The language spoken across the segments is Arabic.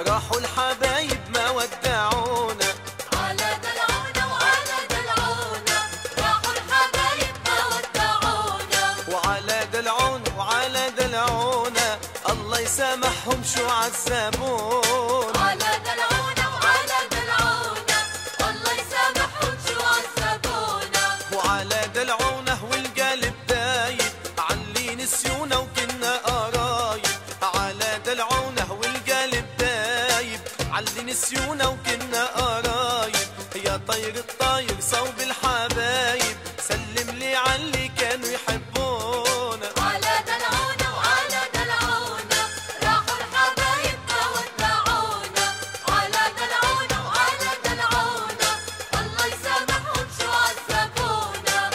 راحوا الحبايب ما ودعونا. على دلعونا وعلى دلعونا، راحوا الحبايب ما ودعونا. وعلى دلعونا وعلى دلعونا، الله يسامحهم شو عذبونا. على دلعونا وعلى دلعونا، الله يسامحهم شو عذبونا. وعلى دلعونا والقلب دايب علي نسيونا وكنا قرايب. على دلعونا والقلب دايب علي نسيونا وكنا قرايب. يا طير الطاير صوب الحبايب سلم لي علي كانوا يحبونا. على دلعونا وعلى دلعونا، راحوا الحبايب ما ودعونا. على دلعونا وعلى دلعونا، الله يسامحهم شو عذبونا.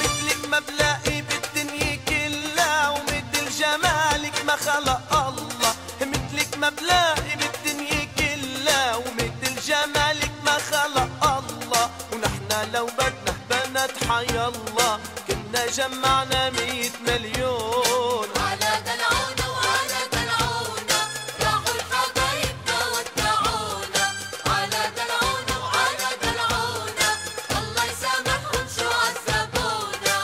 مثلك ما بلاقي بالدنيا كلها ومثل جمالك ما خلق الله. مثلك ما بلاقي بالدنيا كلها ومثل جمالك ما خلق الله. ونحنا لو بدنا بنات حي الله كنا جمعنا 100 مليون. على دلعونا وعلى دلعونا، راحوا الحبايب ما ودعونا. على دلعونا وعلى دلعونا، الله يسامحهم شو عذبونا.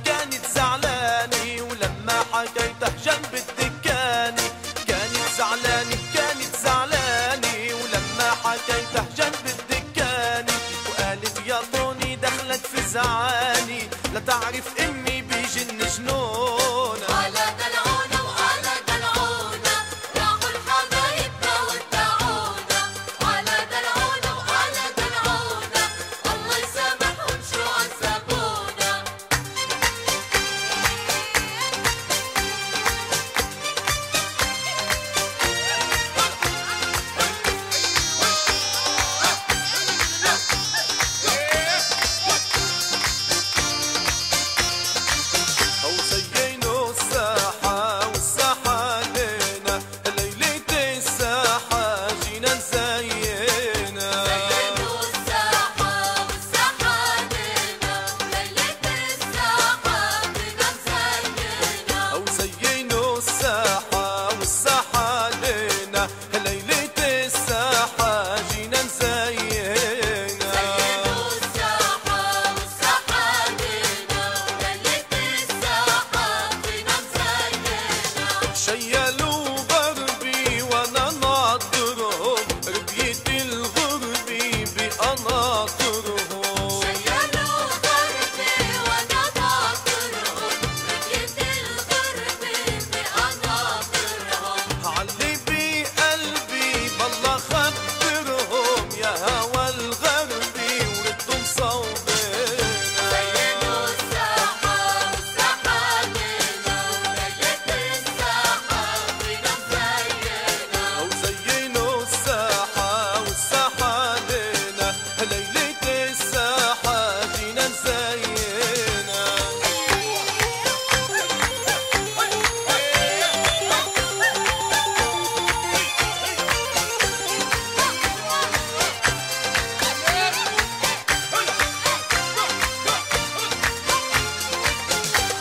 كانت زعلانة ولما حكيتها جنب الدكاني. كانت زعلانة ولما حكيتها جنب الدكاني. وقالت يا طوني دخلت في زعاني لا تعرف امي بيجن جنون. على دلعونا وعلى دلعونا، راحوا الحبايب ما ودعونا. على دلعونا وعلى دلعونا، الله يسامحهم شو عذبونا. أو زينوا الساحة والساحة لينا ليلة الساحة جينا نزينا. زينوا الساحة والساحة لينا، ليلة الساحة بدنا نزينا. أو زينوا الساحة والساحة لينا ليلة الساحة جينا نزينا. زينوا الساحة والساحة لينا، ليلة الساحة بدنا نزينا. شيلوا غربي وانا ناطرهم ربية الغربي بقناطرهم. شيلوا غربي وانا ناطرهم، ربية الغربي بقناطرهم. علي بقلبي بالله خبرهم يا هوى الغربي وردهم صوبنا. زينوا الساحة والساحة لينا، ليلة الساحة بدنا نزينا. أو زينوا الساحة والساحة لينا ليلة الساحة جينا نزينا.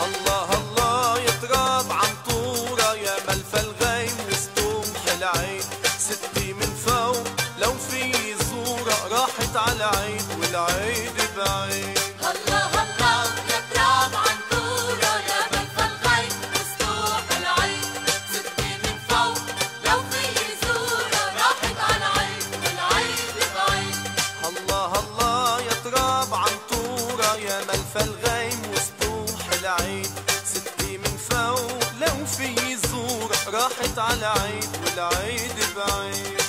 الله الله يا تراب عنطورة يا ملفى الغيم وسطوح العين. ستي من فوق لو في زورة راحت على العيد والعيد بعيد. الله الله يا تراب عنطورة يا ملفى الغيم وسطوح العين. ستي من فوق لو في زورة راحت على العيد والعيد بعيد. الله الله يا تراب عنطورة يا ملفى الغيم وسطوح العيد. ستي من فوق لو في زورة راحت على عيد والعيد بعيد.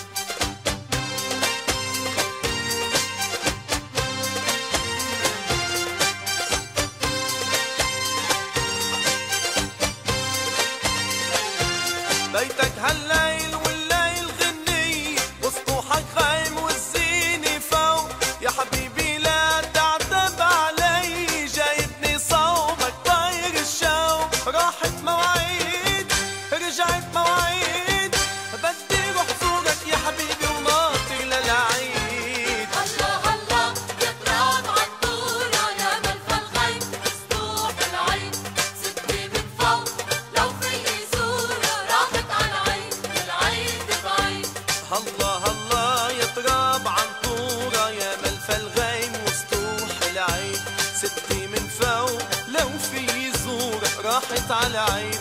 راحت على عين.